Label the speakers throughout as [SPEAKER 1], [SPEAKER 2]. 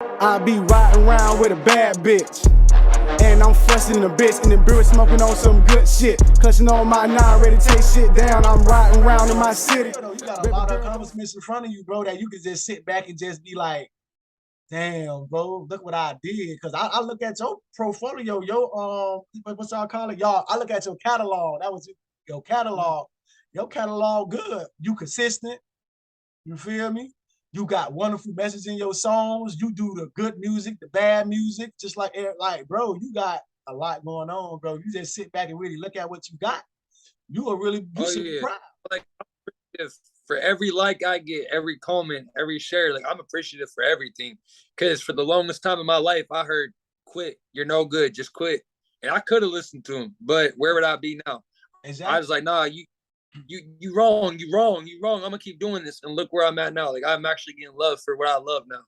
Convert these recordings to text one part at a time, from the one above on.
[SPEAKER 1] I be riding around with a bad bitch, and I'm fussing a bitch in the beer, smoking on some good shit. Clutching on my 9, ready to take shit down. I'm riding around in my city.
[SPEAKER 2] You got a lot of accomplishments in front of you, bro, that you can just sit back and just be like, damn, bro, look what I did. Cause I look at your portfolio, your what's y'all call it? Y'all, I look at your catalog. That was your catalog. Your catalog good. You consistent. You feel me? You got wonderful messages in your songs. You do the good music, the bad music, just like Eric. Like, bro, you got a lot going on, bro. You just sit back and really look at what you got. You are really, you should be proud.
[SPEAKER 3] Like, for every like I get, every comment, every share, like I'm appreciative for everything. Because for the longest time in my life, I heard, "Quit, you're no good, just quit." And I could have listened to him, but where would I be now? Exactly. I was like, nah, you wrong. I'm gonna keep doing this, and look where I'm at now. Like I'm actually getting love for what I love now.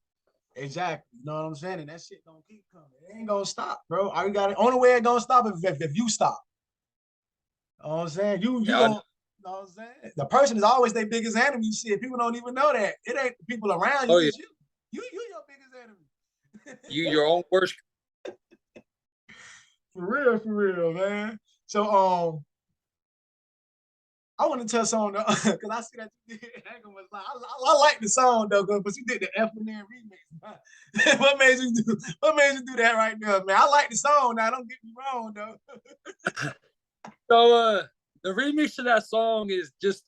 [SPEAKER 2] Exactly. You know what I'm saying? And that shit don't keep coming. It ain't gonna stop, bro. All you got, only way it gonna stop is if you stop. You know what I'm saying? You gonna, you know what I'm saying? The person is always their biggest enemy. Shit, people don't even know that. It ain't the people around you. You your biggest enemy.
[SPEAKER 3] You your own worst.
[SPEAKER 2] For real, man. So I want to touch on because I see that you did. I like the song though, but you did the F&N remix. What made you do that right now, man? I like the song. Now, don't get me wrong though.
[SPEAKER 3] So the remix to that song is just,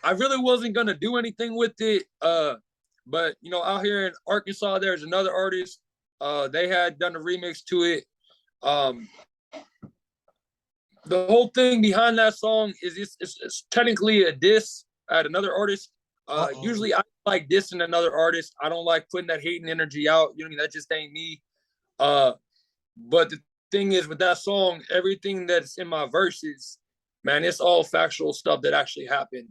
[SPEAKER 3] I really wasn't gonna do anything with it. But you know, out here in Arkansas, there's another artist. They had done a remix to it. The whole thing behind that song is it's technically a diss at another artist. Usually I like dissing another artist. I don't like putting that hate and energy out. You know what I mean? That just ain't me. But the thing is with that song, everything that's in my verses, man, it's all factual stuff that actually happened.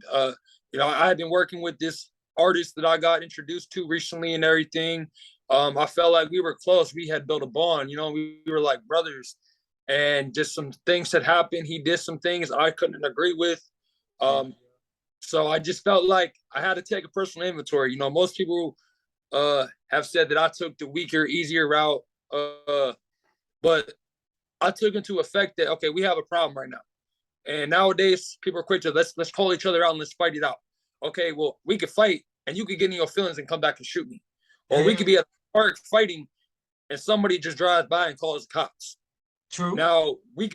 [SPEAKER 3] You know, I had been working with this artist that I got introduced to recently and everything. I felt like we were close. We had built a bond. You know, we were like brothers. And just some things that happened. He did some things I couldn't agree with. So I just felt like I had to take a personal inventory. You know, most people have said that I took the weaker, easier route. But I took into effect that, okay, we have a problem right now. And nowadays, people are quick to let's call each other out and let's fight it out. Okay, well, we could fight and you could get in your feelings and come back and shoot me. Or we could be at the park fighting and somebody just drives by and calls the cops.
[SPEAKER 2] True.
[SPEAKER 3] Now we go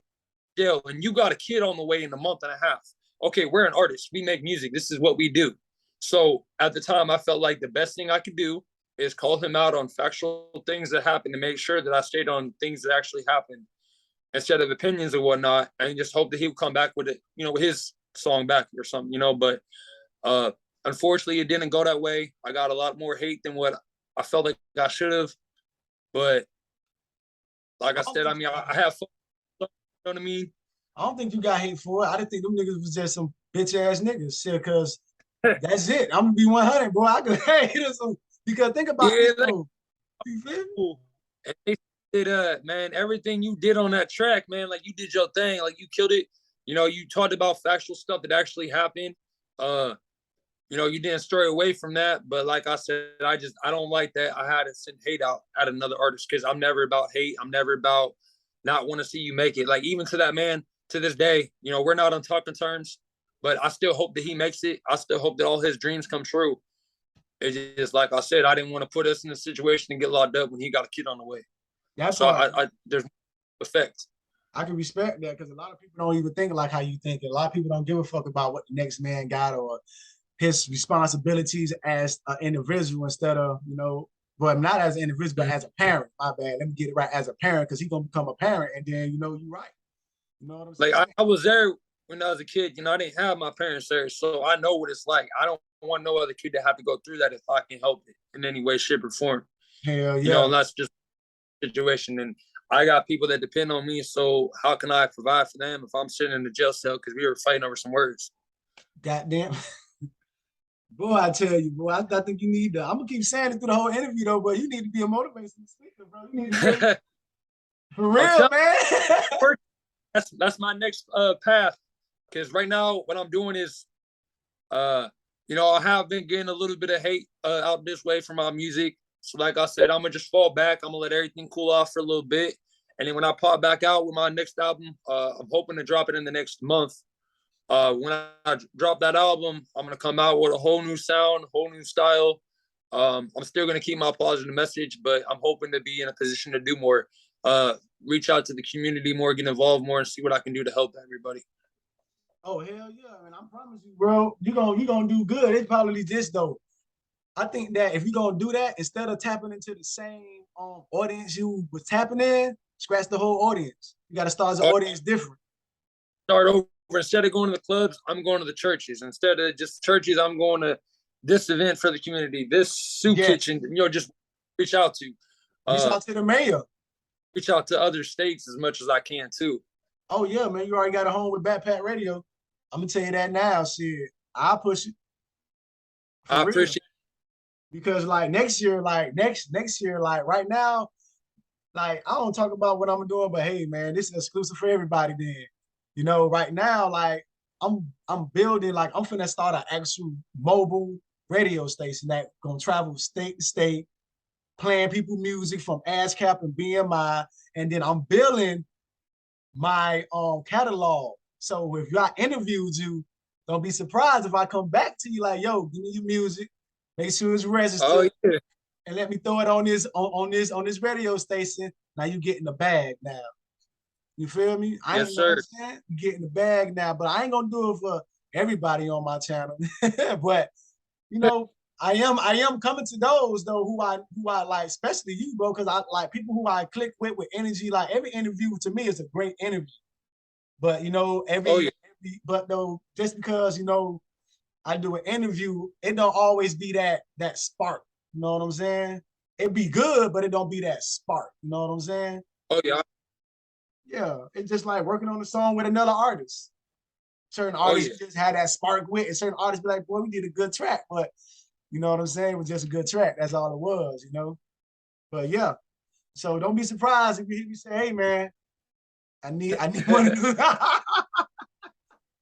[SPEAKER 3] to jail and you got a kid on the way in a month and a half. Okay, we're an artist. We make music. This is what we do. So at the time, I felt like the best thing I could do is call him out on factual things that happened to make sure that I stayed on things that actually happened instead of opinions and whatnot, and just hope that he would come back with it, you know, with his song back or something, you know. But unfortunately, it didn't go that way. I got a lot more hate than what I felt like I should have. But like I said, I mean, I have fun. You know what I mean?
[SPEAKER 2] I don't think you got hate for it. I didn't think them niggas was just some bitch ass niggas. Shit, because that's it. I'm gonna be 100, bro. I could hate them because think about it. Like, you feel me?
[SPEAKER 3] Man, everything you did on that track, man, like you did your thing, like you killed it. You know, you talked about factual stuff that actually happened. You know, you didn't stray away from that. But like I said, I don't like that. I had to send hate out at another artist because I'm never about hate. I'm never about not want to see you make it. Like even to that man, to this day, you know, we're not on talking terms, but I still hope that he makes it. I still hope that all his dreams come true. It's just like I said, I didn't want to put us in a situation and get locked up when he got a kid on the way.
[SPEAKER 2] That's
[SPEAKER 3] so there's effect.
[SPEAKER 2] I can respect that because a lot of people don't even think like how you think. A lot of people don't give a fuck about what the next man got or his responsibilities as an individual instead of, you know, but not as an individual, but as a parent. My bad. Let me get it right. As a parent, because he's gonna become a parent, and then you know you're right. You know what I'm saying?
[SPEAKER 3] Like I was there when I was a kid. You know, I didn't have my parents there, so I know what it's like. I don't want no other kid to have to go through that if I can help it in any way, shape, or form.
[SPEAKER 2] Hell yeah.
[SPEAKER 3] You know, and that's just a situation. And I got people that depend on me. So how can I provide for them if I'm sitting in the jail cell because we were fighting over some words?
[SPEAKER 2] Goddamn. Boy, I tell you, boy, I think you need to. I'm gonna keep saying it through the whole interview, though. But you need to be a motivational speaker, bro. You need to for real, man.
[SPEAKER 3] That's my next path. Because right now, what I'm doing is, you know, I have been getting a little bit of hate out this way from my music. So like I said, I'm gonna just fall back. I'm gonna let everything cool off for a little bit, and then when I pop back out with my next album, I'm hoping to drop it in the next month. When I drop that album, I'm gonna come out with a whole new sound, whole new style. I'm still gonna keep my positive message, but I'm hoping to be in a position to do more. Reach out to the community more, get involved more, and see what I can do to help everybody.
[SPEAKER 2] Oh hell yeah, man! I promise you, bro, you gonna do good. It's probably this though. I think that if you're gonna do that, instead of tapping into the same audience you was tapping in, scratch the whole audience. You gotta start as an audience different.
[SPEAKER 3] Start over. Instead of going to the clubs, I'm going to the churches. Instead of just churches, I'm going to this event for the community, this soup kitchen, just reach out to.
[SPEAKER 2] Reach out to the mayor.
[SPEAKER 3] Reach out to other states as much as I can too.
[SPEAKER 2] Oh yeah, man, you already got a home with Backpack Radio. I'm gonna tell you that now, shit. I'll push it.
[SPEAKER 3] I appreciate it.
[SPEAKER 2] Because like next year, like next year, like right now, like I don't talk about what I'm doing, but hey man, this is exclusive for everybody then. You know, right now, like I'm building, like I'm finna start an actual mobile radio station that gonna travel state to state, playing people music from ASCAP and BMI, and then I'm building my catalog. So if I interviewed you, don't be surprised if I come back to you like, yo, give me your music, make sure it's registered, and let me throw it on this radio station. Now you get in the bag now. You feel me?
[SPEAKER 3] Yes, sir.
[SPEAKER 2] You get in the bag now, but I ain't gonna do it for everybody on my channel. But you know, I am coming to those though who I like, especially you, bro, because I like people who I click with energy. Like every interview to me is a great interview. But you know, but though, just because you know I do an interview, it don't always be that spark. You know what I'm saying? It be good, but it don't be that spark. You know what I'm saying?
[SPEAKER 3] Oh yeah.
[SPEAKER 2] Yeah, it's just like working on a song with another artist. Certain artists just had that spark with, and certain artists be like, boy, we did a good track, but you know what I'm saying? It was just a good track. That's all it was, you know? But yeah, so don't be surprised if you hear me say, hey man, I need one to do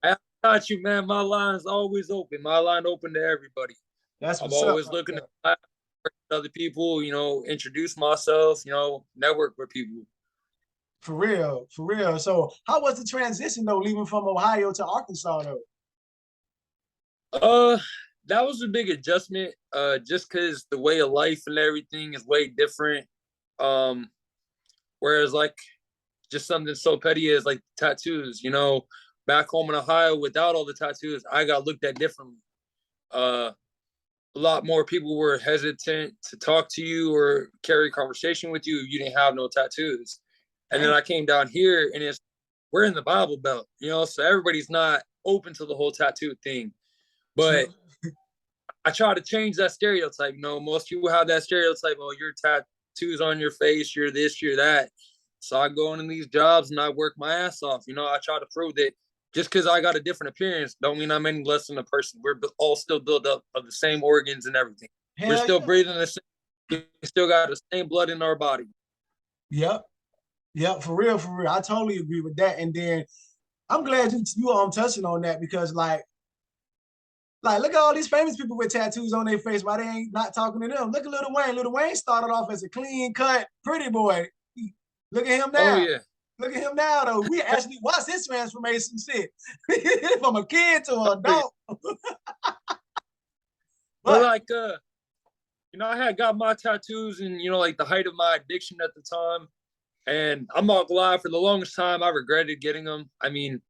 [SPEAKER 3] I got you, man. My line's always open. My line open to everybody.
[SPEAKER 2] That's
[SPEAKER 3] I'm always looking to other people, you know, introduce myself, you know, network with people.
[SPEAKER 2] For real, for real. So how was the transition though, leaving from Ohio to Arkansas
[SPEAKER 3] though? That was a big adjustment, just because the way of life and everything is way different. Whereas like just something so petty as like tattoos, you know, back home in Ohio without all the tattoos, I got looked at differently. A lot more people were hesitant to talk to you or carry a conversation with you if you didn't have no tattoos. And then I came down here and we're in the Bible Belt, you know, so everybody's not open to the whole tattoo thing. But I try to change that stereotype. You know, most people have that stereotype, oh, your tattoos on your face, you're this, you're that. So I go into these jobs and I work my ass off. You know, I try to prove that just because I got a different appearance don't mean I'm any less than a person. We're all still built up of the same organs and everything. We're still breathing the same. We still got the same blood in our body.
[SPEAKER 2] Yep. Yep, for real, for real. I totally agree with that. And then I'm glad you touching on that because like look at all these famous people with tattoos on their face. Why they ain't not talking to them? Look at Lil Wayne. Lil Wayne started off as a clean cut, pretty boy. Look at him now.
[SPEAKER 3] Oh yeah.
[SPEAKER 2] Look at him now though. We actually watched his transformation shit from a kid to an adult.
[SPEAKER 3] But like you know, I had got my tattoos and you know, like the height of my addiction at the time. And I'm not gonna lie, for the longest time, I regretted getting them. I mean,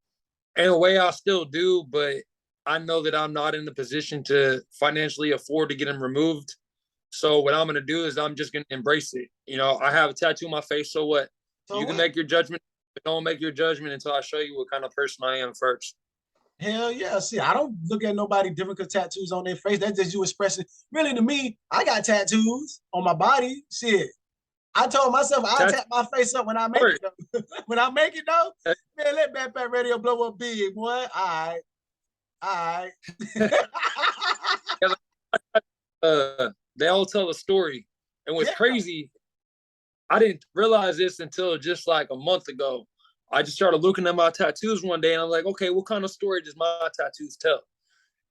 [SPEAKER 3] in a way, I still do, but I know that I'm not in the position to financially afford to get them removed. So what I'm gonna do is I'm just gonna embrace it. You know, I have a tattoo on my face, so what? So you can make your judgment, but don't make your judgment until I show you what kind of person I am first.
[SPEAKER 2] Hell yeah. See, I don't look at nobody different because tattoos on their face. That's just you expressing. Really, to me, I got tattoos on my body. Shit. I told myself I'll tap my face up when I make it though. When I make it though, man, let Backpack Radio blow up big, boy. All right.
[SPEAKER 3] They all tell a story. And what's crazy, I didn't realize this until just like a month ago. I just started looking at my tattoos one day and I'm like, okay, what kind of story does my tattoos tell?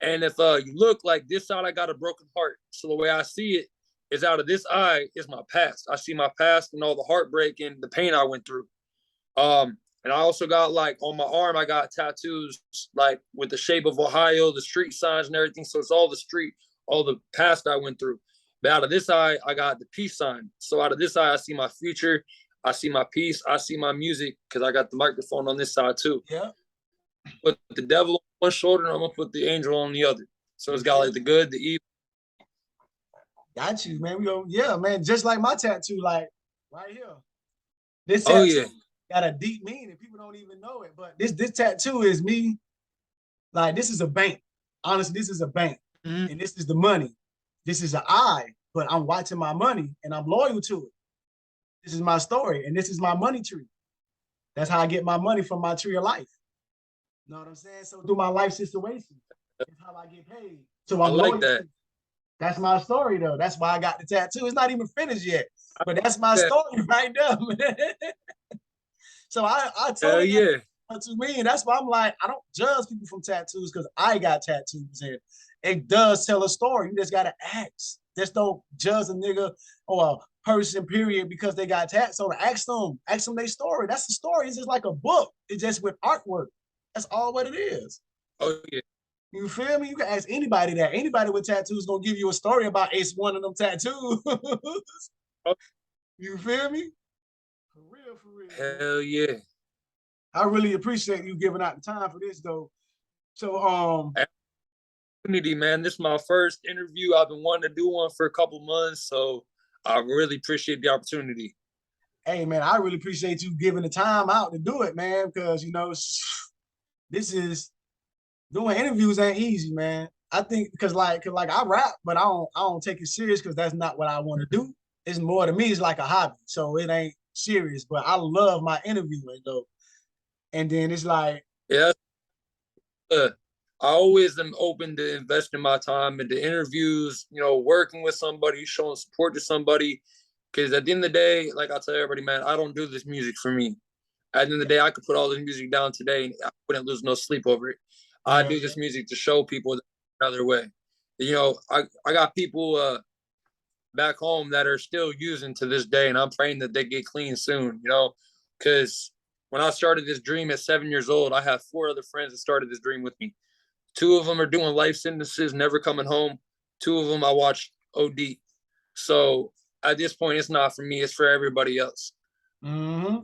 [SPEAKER 3] And if you look like this side, I got a broken heart. So the way I see it, is out of this eye is my past. I see my past and all the heartbreak and the pain I went through. And I also got like on my arm, I got tattoos like with the shape of Ohio, the street signs and everything. So it's all the street, all the past I went through. But out of this eye, I got the peace sign. So out of this eye, I see my future. I see my peace. I see my music because I got the microphone on this side too.
[SPEAKER 2] Yeah.
[SPEAKER 3] Put the devil on one shoulder and I'm going to put the angel on the other. So it's got like the good, the evil.
[SPEAKER 2] Got you, man. Yeah, man. Just like my tattoo, like right here. This tattoo got a deep meaning. People don't even know it, but this tattoo is me. Like this is a bank. Honestly, this is a bank, and this is the money. This is an eye, but I'm watching my money and I'm loyal to it. This is my story, and this is my money tree. That's how I get my money from my tree of life. You know what I'm saying? So through my life situation, that's how I get paid. So I'm
[SPEAKER 3] like that.
[SPEAKER 2] That's my story, though. That's why I got the tattoo. It's not even finished yet, but that's my story right there, man. So I told you what to me, and that's why I'm like, I don't judge people from tattoos because I got tattoos, and it does tell a story. You just gotta ask. Just don't judge a nigga or a person, period, because they got tattoos. So ask them their story. That's the story. It's just like a book. It's just with artwork. That's all what it is.
[SPEAKER 3] Oh yeah.
[SPEAKER 2] You feel me? You can ask anybody that. Anybody with tattoos gonna give you a story about ace one of them tattoos. You feel me? For real, for real.
[SPEAKER 3] Hell yeah.
[SPEAKER 2] I really appreciate you giving out the time for this though. So
[SPEAKER 3] opportunity, man. This is my first interview. I've been wanting to do one for a couple months, so I really appreciate the opportunity.
[SPEAKER 2] Hey man, I really appreciate you giving the time out to do it, man, because you know this is doing interviews ain't easy, man. I think because like I rap, but I don't take it serious because that's not what I want to do. It's more to me, it's like a hobby. So it ain't serious. But I love my interviewing though. And then it's like
[SPEAKER 3] I always am open to investing my time into interviews, you know, working with somebody, showing support to somebody. Because at the end of the day, like I tell everybody, man, I don't do this music for me. At the end of the day, I could put all this music down today and I wouldn't lose no sleep over it. I do this music to show people another way. You know, I got people back home that are still using to this day, and I'm praying that they get clean soon, you know, because when I started this dream at 7 years old, I have 4 other friends that started this dream with me. 2 of them are doing life sentences, never coming home. 2 of them I watched OD. So at this point, it's not for me, it's for everybody else.
[SPEAKER 2] Mm-hmm.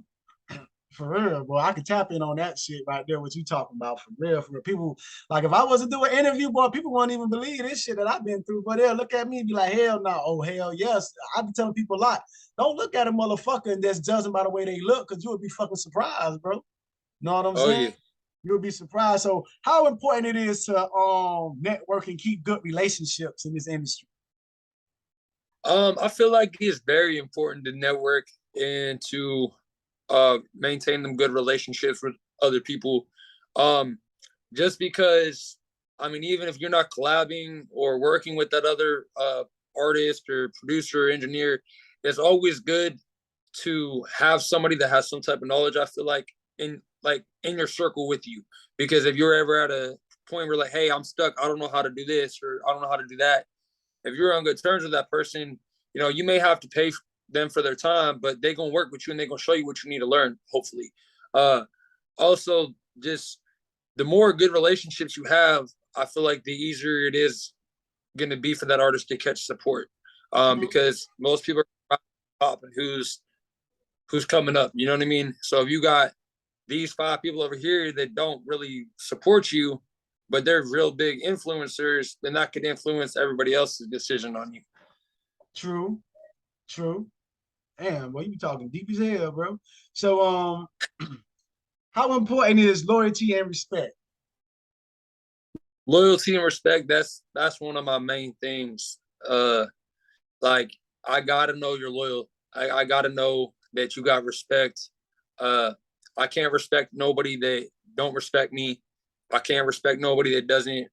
[SPEAKER 2] For real, boy, I could tap in on that shit right there. What you talking about? For real, for real. People like if I was to do an interview, boy, people won't even believe this shit that I've been through. But they'll look at me and be like, "Hell no, oh hell yes." I be telling people a lot. Don't look at a motherfucker and just judge them by the way they look, because you would be fucking surprised, bro. Know what I'm saying? Yeah. You'll be surprised. So, how important it is to network and keep good relationships in this industry?
[SPEAKER 3] I feel like it's very important to network and to maintain them good relationships with other people. Just because, I mean, even if you're not collabing or working with that other artist or producer or engineer, it's always good to have somebody that has some type of knowledge, I feel like in your circle with you. Because if you're ever at a point where like, hey, I'm stuck, I don't know how to do this or I don't know how to do that. If you're on good terms with that person, you know, you may have to pay them for their time, but they're going to work with you and they're going to show you what you need to learn, hopefully. Also, just the more good relationships you have, I feel like the easier it is going to be for that artist to catch support. Because most people are popping who's coming up, you know what I mean? So if you got these 5 people over here that don't really support you, but they're real big influencers, then that could influence everybody else's decision on you.
[SPEAKER 2] True. Damn, boy, you be talking deep as hell, bro. So, how important is loyalty and respect?
[SPEAKER 3] Loyalty and respect, that's one of my main things. Like, I gotta know you're loyal. I gotta know that you got respect. I can't respect nobody that don't respect me. I can't respect nobody that doesn't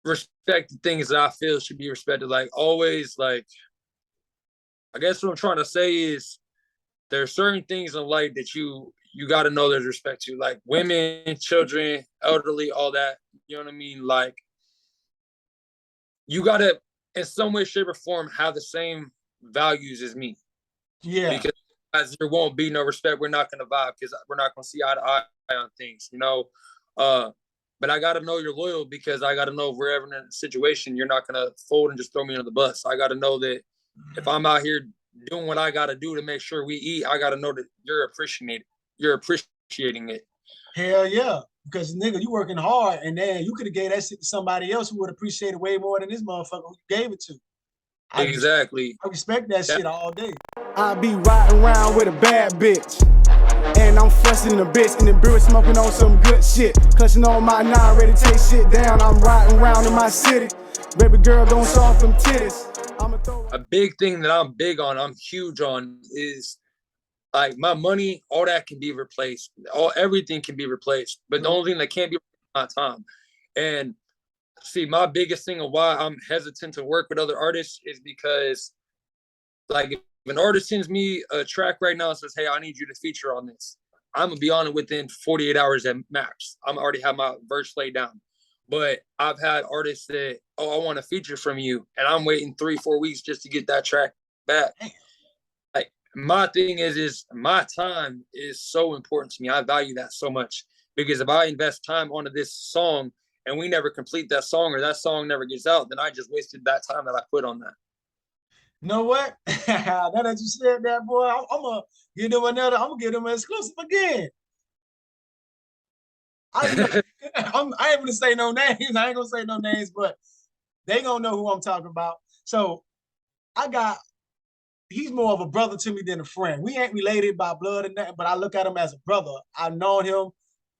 [SPEAKER 3] respect the things that I feel should be respected. Like, always, like, I guess what I'm trying to say is there are certain things in life that you got to know there's respect to, like women, children, elderly, all that. You know what I mean? Like, you got to in some way, shape, or form have the same values as me.
[SPEAKER 2] Yeah.
[SPEAKER 3] Because as there won't be no respect, we're not gonna vibe because we're not gonna see eye to eye on things, you know. But I gotta know you're loyal because I gotta know if we're ever in a situation, you're not gonna fold and just throw me under the bus. I gotta know that if I'm out here doing what I gotta do to make sure we eat, I gotta know that you're appreciating it.
[SPEAKER 2] Hell yeah. Because nigga, you working hard, and then you could have gave that shit to somebody else who would appreciate it way more than this motherfucker who you gave it to.
[SPEAKER 3] Exactly.
[SPEAKER 2] I respect that shit all day.
[SPEAKER 1] I be riding around with a bad bitch, and I'm fussing a bitch in the beer smoking on some good shit. Clutching on my 9, ready to take shit down. I'm riding around in my city. Baby girl gon' soft them titties.
[SPEAKER 3] A big thing that I'm big on, I'm huge on, is like my money, all that can be replaced. Everything can be replaced. But the only thing that can't be replaced is my time. And see, my biggest thing of why I'm hesitant to work with other artists is because, like, if an artist sends me a track right now and says, hey, I need you to feature on this, I'm gonna be on it within 48 hours at max. I'm already have my verse laid down. But I've had artists that, oh, I want a feature from you, and I'm waiting 3-4 weeks just to get that track back. Like, my thing is my time is so important to me. I value that so much, because if I invest time onto this song and we never complete that song, or that song never gets out, then I just wasted that time that I put on that.
[SPEAKER 2] You know what? Now that you said that, boy, I'm gonna give them another. I'm gonna give them an exclusive again. I ain't gonna say no names. I ain't gonna say no names, but they gonna know who I'm talking about. So he's more of a brother to me than a friend. We ain't related by blood and nothing, but I look at him as a brother. I've known him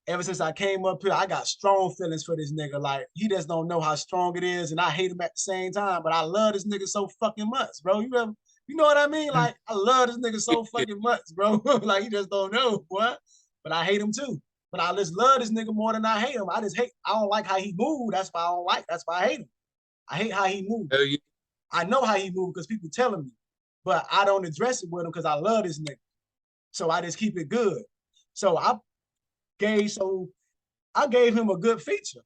[SPEAKER 2] ever since I came up here. I got strong feelings for this nigga. Like, he just don't know how strong it is, and I hate him at the same time. But I love this nigga so fucking much, bro. You know what I mean? Like, I love this nigga so fucking much, bro. Like, you just don't know, boy. But I hate him too. But I just love this nigga more than I hate him. I don't like how he moved. That's why I don't like. That's why I hate him. I hate how he moved. I know how he moved because people telling me, but I don't address it with him because I love this nigga. So I just keep it good. So I gave him a good feature.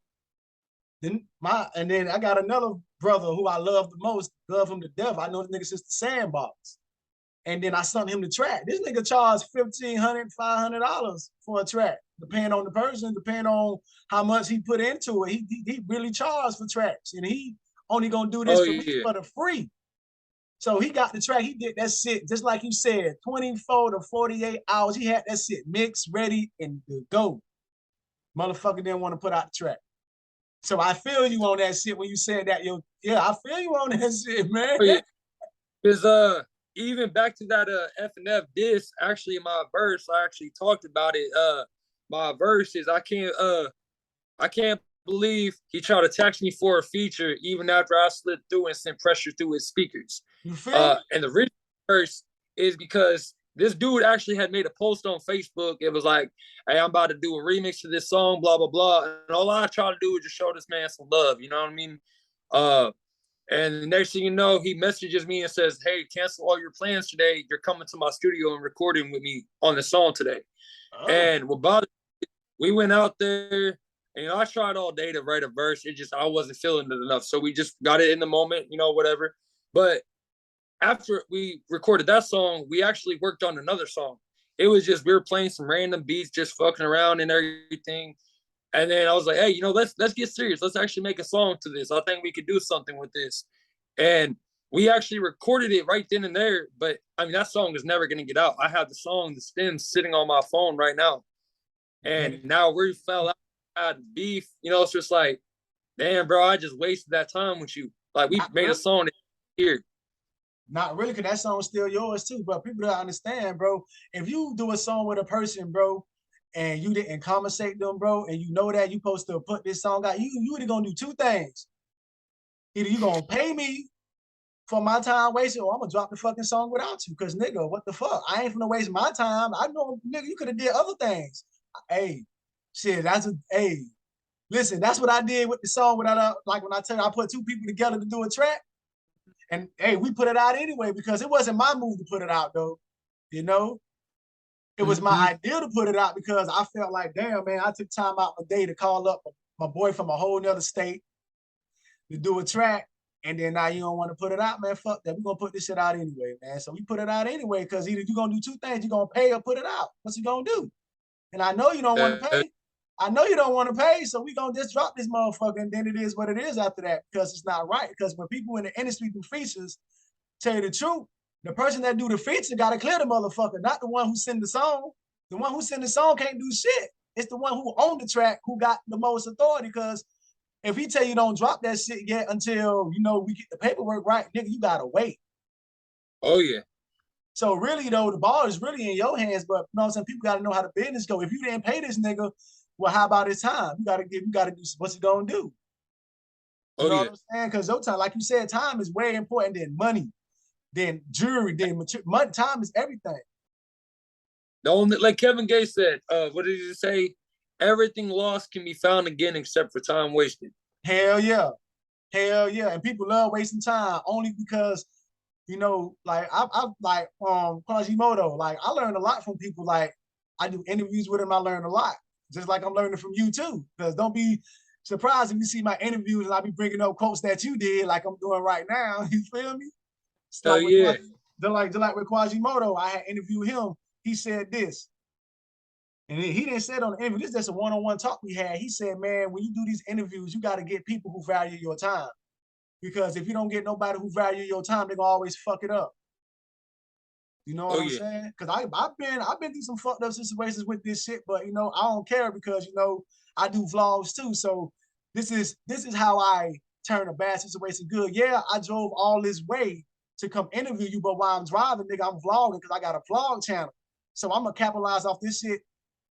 [SPEAKER 2] Then I got another brother who I love the most, love him to death. I know the nigga since the Sandbox. And then I sent him the track. This nigga charged $1,500, $500 for a track, depending on the person, depending on how much he put into it. He really charged for tracks, and he only gonna do this for the free. So he got the track. He did that shit just like you said, 24 to 48 hours. He had that shit mixed, ready, and to go. Motherfucker didn't want to put out the track. So I feel you on that shit when you said that. Yeah, I feel you on that shit, man.
[SPEAKER 3] Because even back to that F&F diss, actually in my verse, I actually talked about it. My verse is I can't believe he tried to text me for a feature even after I slid through and sent pressure through his speakers.
[SPEAKER 2] You feel
[SPEAKER 3] and the reason verse is because this dude actually had made a post on Facebook. It was like, hey, I'm about to do a remix to this song, blah, blah, blah. And all I try to do is just show this man some love. You know what I mean? And the next thing you know, he messages me and says, hey, cancel all your plans today. You're coming to my studio and recording with me on the song today. Oh. And what bothered me, we went out there, and I tried all day to write a verse. I wasn't feeling it enough. So we just got it in the moment, whatever. But after we recorded that song, we actually worked on another song. It was just, we were playing some random beats, just fucking around and everything. And then I was like, hey, let's get serious. Let's actually make a song to this. I think we could do something with this. And we actually recorded it right then and there. But I mean, that song is never going to get out. I have the song, the stems sitting on my phone right now. And now we fell out, had beef. It's just like, damn, bro, I just wasted that time with you. Like, we made a song here.
[SPEAKER 2] Not really, because that song's still yours too. But people don't understand, bro. If you do a song with a person, bro, and you didn't compensate them, bro, and you know that you supposed to put this song out, you either gonna do two things. Either you gonna pay me for my time wasted, or I'm gonna drop the fucking song without you. Because nigga, what the fuck? I ain't finna waste my time. I know, nigga, you could have did other things. Hey, shit, listen, that's what I did with the song without like when I tell you I put two people together to do a track. And hey, we put it out anyway because it wasn't my move to put it out though. It was my idea to put it out because I felt like, damn, man, I took time out my day to call up my boy from a whole nother state to do a track. And then now you don't want to put it out, man. Fuck that. We're gonna put this shit out anyway, man. So we put it out anyway, because either you're gonna do two things, you're gonna pay or put it out. What's you gonna do? And I know you don't want to pay. I know you don't want to pay, so we gonna just drop this motherfucker, and then it is what it is after that, because it's not right. Because when people in the industry do features, tell you the truth, the person that do the feature gotta clear the motherfucker, not the one who send the song. The one who send the song can't do shit. It's the one who owned the track who got the most authority, because if he tell you don't drop that shit yet until, you know, we get the paperwork right, nigga, you gotta wait.
[SPEAKER 3] Oh yeah.
[SPEAKER 2] So really though, the ball is really in your hands, but you know what I'm saying? People gotta know how the business go. If you didn't pay this nigga, well, how about his time? You gotta do what's he gonna do? You know what I'm saying? Because your time, like you said, time is way important than money, than jewelry, than material. Time is everything.
[SPEAKER 3] The only, like Kevin Gates said, what did he say? Everything lost can be found again except for time wasted.
[SPEAKER 2] Hell yeah. Hell yeah. And people love wasting time only because, you know, like I like Quasimodo, like I learned a lot from people. Like I do interviews with him, I learned a lot. Just like I'm learning from you too. Because don't be surprised if you see my interviews and I be bringing up quotes that you did, like I'm doing right now. You feel me?
[SPEAKER 3] Like yeah.
[SPEAKER 2] Just like with Quasimodo, I had interviewed him. He said this. And he didn't say it on the interview. This is just a one-on-one talk we had. He said, man, when you do these interviews, you got to get people who value your time. Because if you don't get nobody who value your time, they're gonna always fuck it up. You know what I'm saying? Because I've been through some fucked up situations with this shit, but you know, I don't care because you know, I do vlogs too. So this is how I turn a bad situation good. Yeah, I drove all this way to come interview you, but while I'm driving, nigga, I'm vlogging because I got a vlog channel. So I'm gonna capitalize off this shit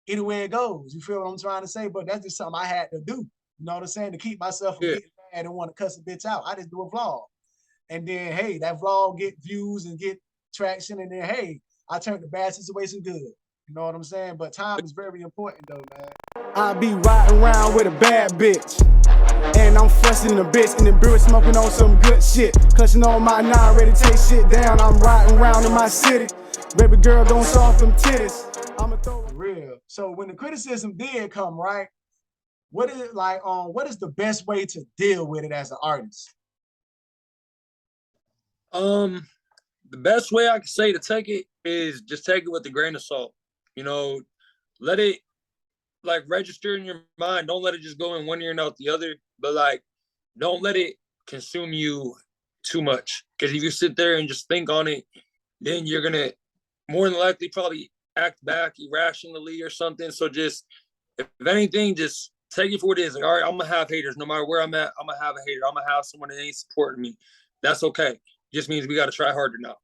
[SPEAKER 2] either way it goes. You feel what I'm trying to say? But that's just something I had to do. You know what I'm saying? To keep myself from getting mad and want to cuss a bitch out. I just do a vlog. And then, hey, that vlog get views and get traction. And then, hey, I turned the bad situation good. You know what I'm saying? But time is very important, though, man.
[SPEAKER 1] I be riding around with a bad bitch. And I'm fussing in a bitch in the beer smoking on some good shit. Clutching on my 9, ready to take shit down. I'm riding around in my city. Baby girl, don't show off them titties. I'ma throw it
[SPEAKER 2] real. So when the criticism did come, right? What is like what is the best way to deal with it as an artist?
[SPEAKER 3] The best way I can say to take it is just take it with a grain of salt. You know, let it like register in your mind. Don't let it just go in one ear and out the other. But like, don't let it consume you too much. Because if you sit there and just think on it, then you're gonna more than likely probably act back irrationally or something. So just, if anything, just take it for what it is. Like, all right, I'm gonna have haters. No matter where I'm at, I'm gonna have a hater. I'm gonna have someone that ain't supporting me. That's okay. Just means we got to try harder now.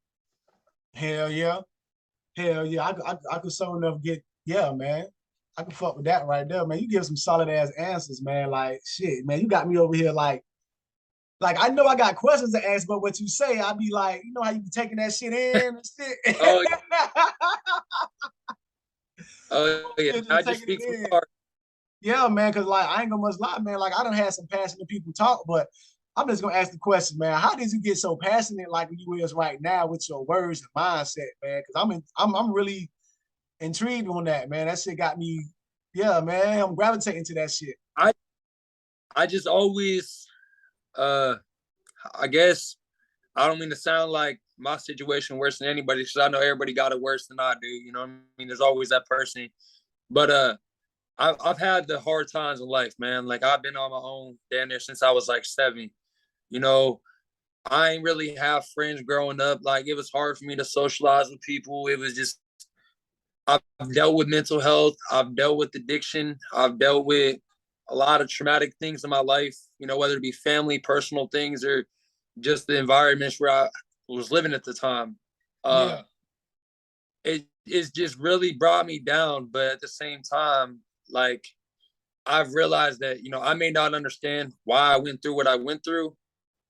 [SPEAKER 2] Hell yeah. Hell yeah. I could so enough get, yeah, man. I can fuck with that right there, man. You give some solid ass answers, man. Like, shit, man. You got me over here like I know I got questions to ask, but what you say, I be like, you know how you be taking that shit in and shit.
[SPEAKER 3] Oh, yeah. I just speak from the heart.
[SPEAKER 2] Yeah, man, because like I ain't gonna much lie, man. Like I done had some passionate people talk, but I'm just gonna ask the question, man. How did you get so passionate like you is right now with your words and mindset, man? Because I'm really intrigued on that, man. That shit got me, yeah, man. I'm gravitating to that shit.
[SPEAKER 3] I just always I guess I don't mean to sound like my situation worse than anybody, because I know everybody got it worse than I do. You know what I mean? There's always that person. But I've had the hard times in life, man. Like I've been on my own damn near since I was like 7. You know, I ain't really have friends growing up. Like it was hard for me to socialize with people. It was just, I've dealt with mental health. I've dealt with addiction. I've dealt with a lot of traumatic things in my life, you know, whether it be family, personal things, or just the environments where I was living at the time. It's just really brought me down. But at the same time, like I've realized that, you know, I may not understand why I went through what I went through,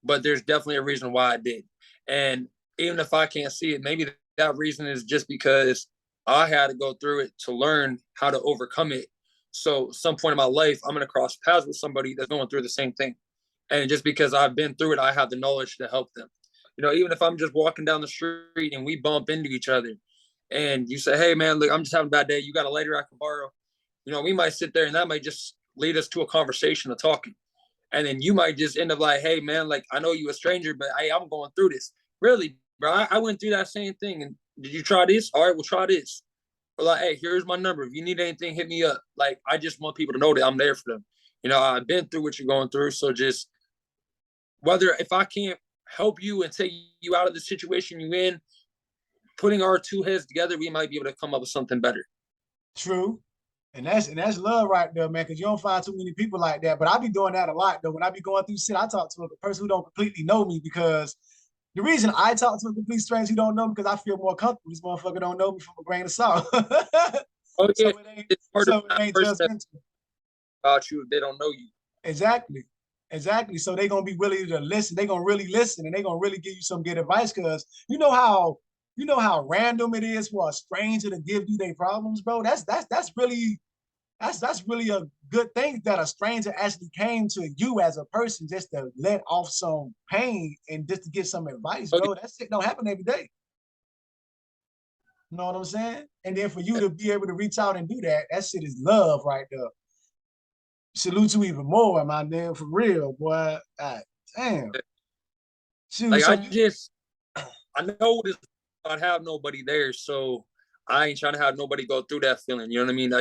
[SPEAKER 3] but there's definitely a reason why I did. And even if I can't see it, maybe that reason is just because I had to go through it to learn how to overcome it. So some point in my life, I'm going to cross paths with somebody that's going through the same thing. And just because I've been through it, I have the knowledge to help them. You know, even if I'm just walking down the street and we bump into each other and you say, hey, man, look, I'm just having a bad day. You got a lighter I can borrow? You know, we might sit there and that might just lead us to a conversation of talking. And then you might just end up like, hey man, like I know you a stranger, but hey, I'm going through this. Really, bro, I went through that same thing. And did you try this? All right, we'll try this. Or like, hey, here's my number. If you need anything, hit me up. Like, I just want people to know that I'm there for them. You know, I've been through what you're going through. So just whether if I can't help you and take you out of the situation you're in, putting our two heads together, we might be able to come up with something better.
[SPEAKER 2] True. And that's love right there, man, because you don't find too many people like that. But I be doing that a lot, though. When I be going through shit, I talk to a person who don't completely know me, because the reason I talk to a complete stranger who don't know me, because I feel more comfortable. This motherfucker don't know me from a grain of salt.
[SPEAKER 3] Oh, yeah.
[SPEAKER 2] It's it ain't judgmental
[SPEAKER 3] about you if they don't know you.
[SPEAKER 2] Exactly. Exactly. So they're gonna be willing to listen. They're gonna really listen, and they're gonna really give you some good advice, because you know how random it is for a stranger to give you their problems, bro. That's really a good thing that a stranger actually came to you as a person just to let off some pain and just to get some advice, bro. That shit don't happen every day. You know what I'm saying? And then for you to be able to reach out and do that, that shit is love right there. Salute you even more, my nigga, for real, boy. God damn. Shoot,
[SPEAKER 3] like
[SPEAKER 2] so
[SPEAKER 3] I know this. I have nobody there, so I ain't trying to have nobody go through that feeling. You know what I mean?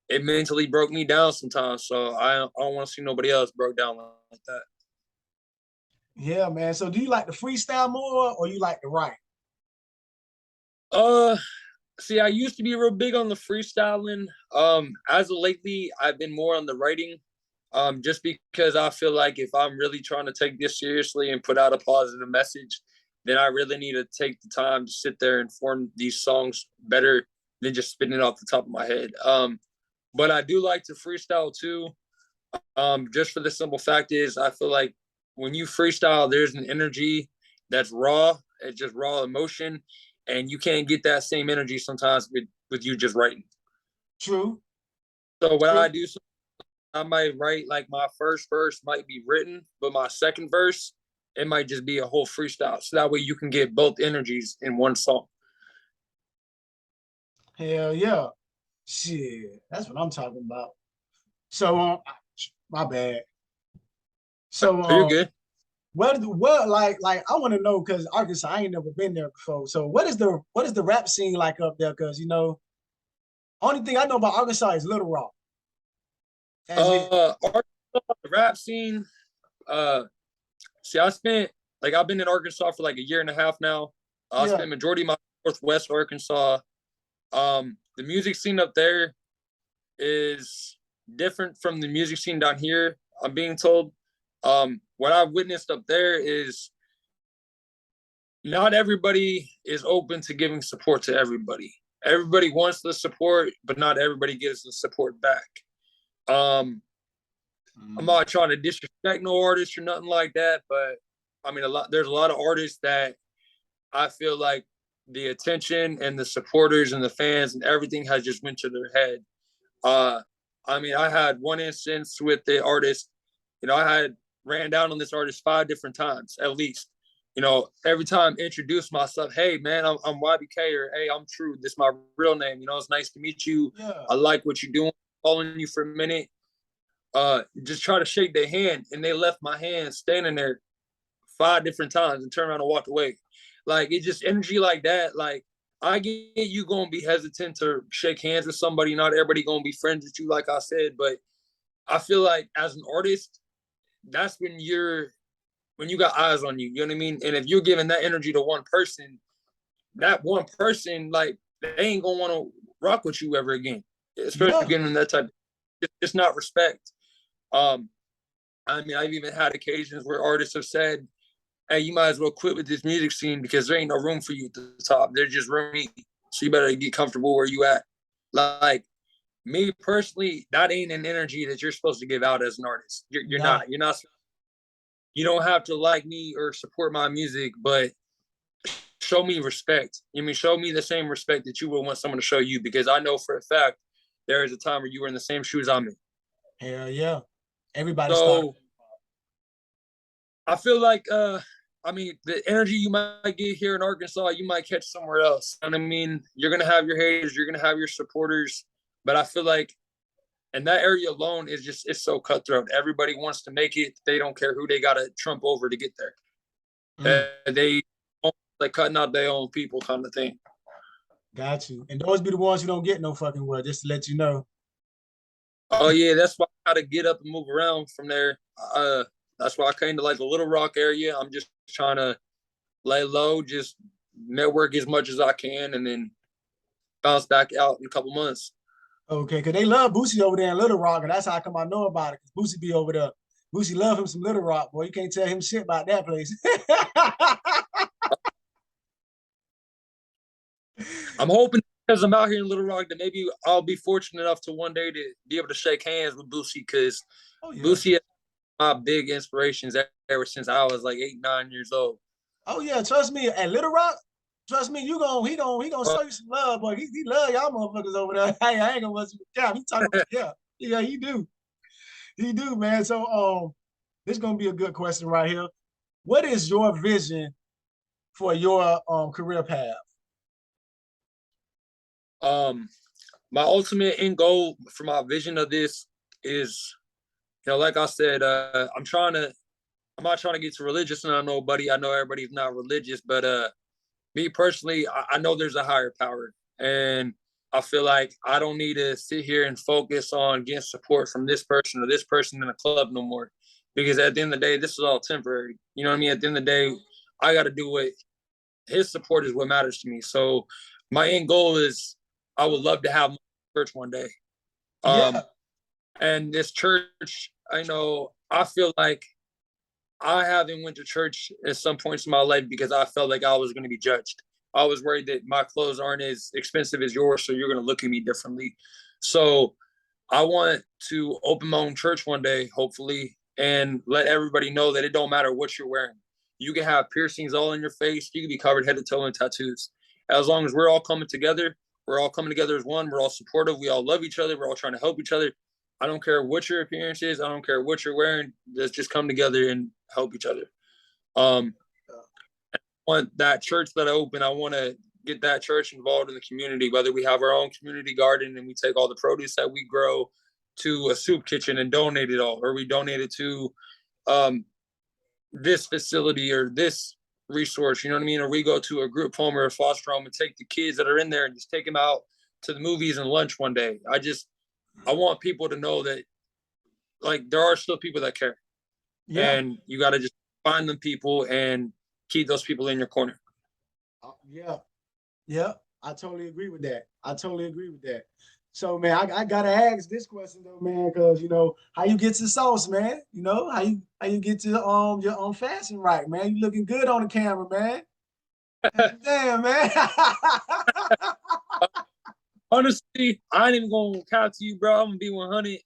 [SPEAKER 3] It mentally broke me down sometimes, so I don't want to see nobody else broke down like that.
[SPEAKER 2] Yeah, man. So do you like to freestyle more, or you like to write?
[SPEAKER 3] See, I used to be real big on the freestyling. As of lately, I've been more on the writing. Just because I feel like if I'm really trying to take this seriously and put out a positive message, then I really need to take the time to sit there and form these songs better than just spitting it off the top of my head. But I do like to freestyle too. Just for the simple fact is, I feel like when you freestyle, there's an energy that's raw. It's just raw emotion, and you can't get that same energy sometimes with you just writing.
[SPEAKER 2] True.
[SPEAKER 3] So what I do, I might write like my first verse might be written, but my second verse, it might just be a whole freestyle. So that way you can get both energies in one song.
[SPEAKER 2] Hell yeah. Shit. That's what I'm talking about. So my bad. So
[SPEAKER 3] You're good.
[SPEAKER 2] what like I want to know, because Arkansas, I ain't never been there before. So what is the rap scene like up there? Because only thing I know about Arkansas is Little Rock.
[SPEAKER 3] Arkansas, the rap scene. See, I've been in Arkansas for like a year and a half now. I spent majority of my Northwest Arkansas. The music scene up there is different from the music scene down here, I'm being told. What I've witnessed up there is not everybody is open to giving support to everybody. Everybody wants the support, but not everybody gives the support back. I'm not trying to disrespect no artists or nothing like that, but I mean, there's a lot of artists that I feel like the attention and the supporters and the fans and everything has just went to their head. I mean, I had one instance with the artist, I had ran down on this artist 5 different times, at least. Every time introduce myself, hey man, I'm YBK, or hey, I'm True. This is my real name. It's nice to meet you. Yeah. I like what you're doing. Following you for a minute. Just try to shake their hand, and they left my hand standing there 5 different times and turned around and walked away. Like, it's just energy like that. Like, I get you gonna be hesitant to shake hands with somebody. Not everybody gonna be friends with you, like I said, but I feel like as an artist, that's when you got eyes on you. You know what I mean? And if you're giving that energy to one person, that one person, like, they ain't gonna want to rock with you ever again. Especially giving that type. It's not respect. I mean, I've even had occasions where artists have said, hey, you might as well quit with this music scene because there ain't no room for you at the top. There's just room. So you better get comfortable where you at. Like, me personally, that ain't an energy that you're supposed to give out as an artist. You're not. You don't have to like me or support my music, but show me respect. Show me the same respect that you would want someone to show you, because I know for a fact there is a time where you were in the same shoes I'm in.
[SPEAKER 2] Hell yeah. Everybody.
[SPEAKER 3] So I feel like, the energy you might get here in Arkansas, you might catch somewhere else. And I mean, you're going to have your haters, you're going to have your supporters, but I feel like And that area alone is just, it's so cutthroat. Everybody wants to make it. They don't care who they got to trump over to get there. They like cutting out their own people kind of thing.
[SPEAKER 2] Got you. And those be the ones who don't get no fucking well, just to let you know.
[SPEAKER 3] Oh yeah, that's why I got to get up and move around from there. That's why I came to like the Little Rock area. I'm just trying to lay low, just network as much as I can, and then bounce back out in a couple months.
[SPEAKER 2] Okay, because they love Boosie over there in Little Rock, and that's how come I know about it. Because Boosie be over there. Boosie love him some Little Rock, boy. You can't tell him shit about that place.
[SPEAKER 3] I'm hoping because I'm out here in Little Rock that maybe I'll be fortunate enough to one day to be able to shake hands with Boosie, because Boosie is my big inspirations ever since I was like 8, 9 years old.
[SPEAKER 2] Oh yeah, trust me. At Little Rock, trust me, he gonna show you some love, boy. He love y'all motherfuckers over there. Hey, I ain't gonna let you down. He talking about, yeah, he do. He do, man. So this is gonna be a good question right here. What is your vision for your career path?
[SPEAKER 3] My ultimate end goal for my vision of this is, like I said, I'm not trying to get too religious, and I know everybody's not religious, but me personally, I know there's a higher power, and I feel like I don't need to sit here and focus on getting support from this person or this person in the club no more, because at the end of the day, this is all temporary. You know what I mean? At the end of the day, I got to do what his support is what matters to me. So my end goal is I would love to have my church one day. And this church, I feel like I haven't went to church at some points in my life because I felt like I was going to be judged. I was worried that my clothes aren't as expensive as yours, so you're going to look at me differently. So I want to open my own church one day, hopefully, and let everybody know that it don't matter what you're wearing. You can have piercings all in your face. You can be covered head to toe in tattoos. As long as we're all coming together, as one. We're all supportive. We all love each other. We're all trying to help each other. I don't care what your appearance is. I don't care what you're wearing. Let's just come together and help each other. I want that church that I open, I want to get that church involved in the community, whether we have our own community garden and we take all the produce that we grow to a soup kitchen and donate it all, or we donate it to this facility or this resource, you know what I mean? Or we go to a group home or a foster home and take the kids that are in there and just take them out to the movies and lunch one day. I want people to know that, like, there are still people that care. Yeah. And you got to just find them people and keep those people in your corner.
[SPEAKER 2] Yeah. I totally agree with that. So, man, I gotta ask this question though, man, because how you get to sauce, man. How you get to your own fashion right, man. You looking good on the camera, man. Damn, man.
[SPEAKER 3] Honestly, I ain't even gonna count to you, bro. I'm gonna be 100.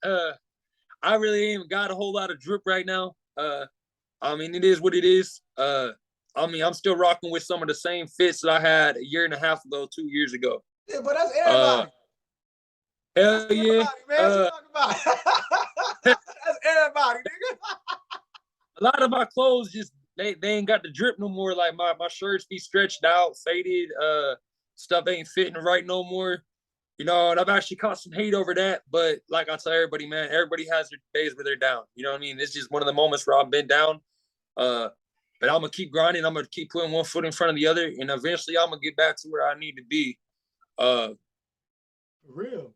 [SPEAKER 3] I really ain't even got a whole lot of drip right now. I mean, it is what it is. I'm still rocking with some of the same fits that I had a year and a half ago, 2 years ago.
[SPEAKER 2] Yeah, but that's everybody.
[SPEAKER 3] Hell yeah.
[SPEAKER 2] Man, that's everybody, nigga.
[SPEAKER 3] A lot of my clothes just they ain't got the drip no more. Like my shirts be stretched out, faded. Stuff ain't fitting right no more. And I've actually caught some hate over that. But like I tell everybody, man, everybody has their days where they're down. You know what I mean? It's just one of the moments where I've been down. But I'm gonna keep grinding. I'm gonna keep putting one foot in front of the other, and eventually I'm gonna get back to where I need to be.
[SPEAKER 2] For real.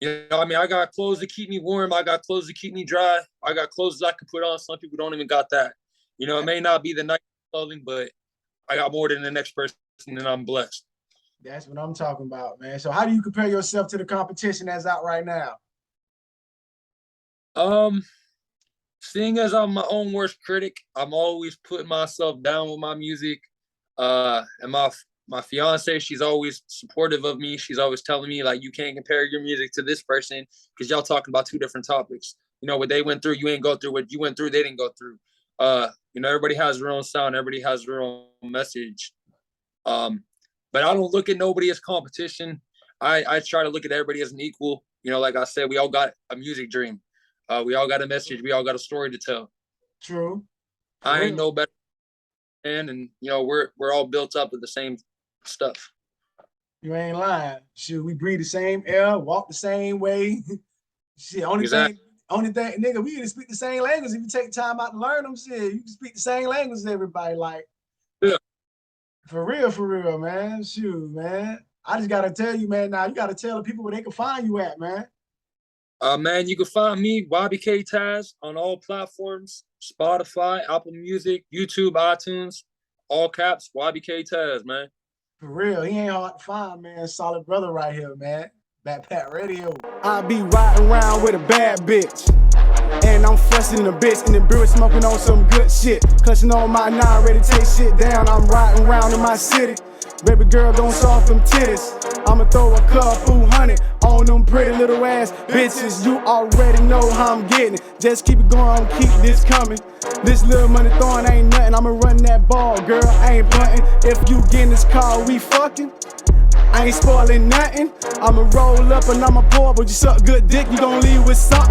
[SPEAKER 3] I got clothes to keep me warm. I got clothes to keep me dry. I got clothes that I can put on. Some people don't even got that. It may not be the nice clothing, but I got more than the next person, and I'm blessed.
[SPEAKER 2] That's what I'm talking about, man. So how do you compare yourself to the competition that's out right now?
[SPEAKER 3] Seeing as I'm my own worst critic, I'm always putting myself down with my music. And my fiance, she's always supportive of me. She's always telling me, like, you can't compare your music to this person because y'all talking about two different topics. What they went through, you ain't go through. What you went through, they didn't go through. Everybody has their own sound. Everybody has their own message. But I don't look at nobody as competition. I try to look at everybody as an equal. Like I said, we all got a music dream. We all got a message. We all got a story to tell.
[SPEAKER 2] True.
[SPEAKER 3] I ain't no better and we're all built up with the same stuff.
[SPEAKER 2] You ain't lying. Shoot, we breathe the same air, walk the same way. Shit, only thing, nigga, we even speak the same language. If you take time out to learn them, shit, you can speak the same language as everybody. Like,
[SPEAKER 3] Yeah.
[SPEAKER 2] for real, man. Shoot, man. I just gotta tell you, man. Now you gotta tell the people where they can find you at, man.
[SPEAKER 3] Man, you can find me, YBK TAZ, on all platforms: Spotify, Apple Music, YouTube, iTunes, all caps, YBK TAZ, man.
[SPEAKER 2] For real, he ain't hard to find, man. Solid brother right here, man. Backpack Radio.
[SPEAKER 1] I be riding around with a bad bitch, and I'm fussing in a bitch, and the beer smoking on some good shit. Clutching on my 9, ready to take shit down. I'm riding around in my city. Baby girl gon' soft them titties. I'ma throw a couple hundred on them pretty little ass bitches. You already know how I'm getting it. Just keep it going, keep this coming. This little money throwing ain't nothing. I'ma run that ball, girl, I ain't punting. If you get in this car, we fucking. I ain't spoiling nothing. I'ma roll up and I'ma pour, but you suck good dick, you gon' leave with something.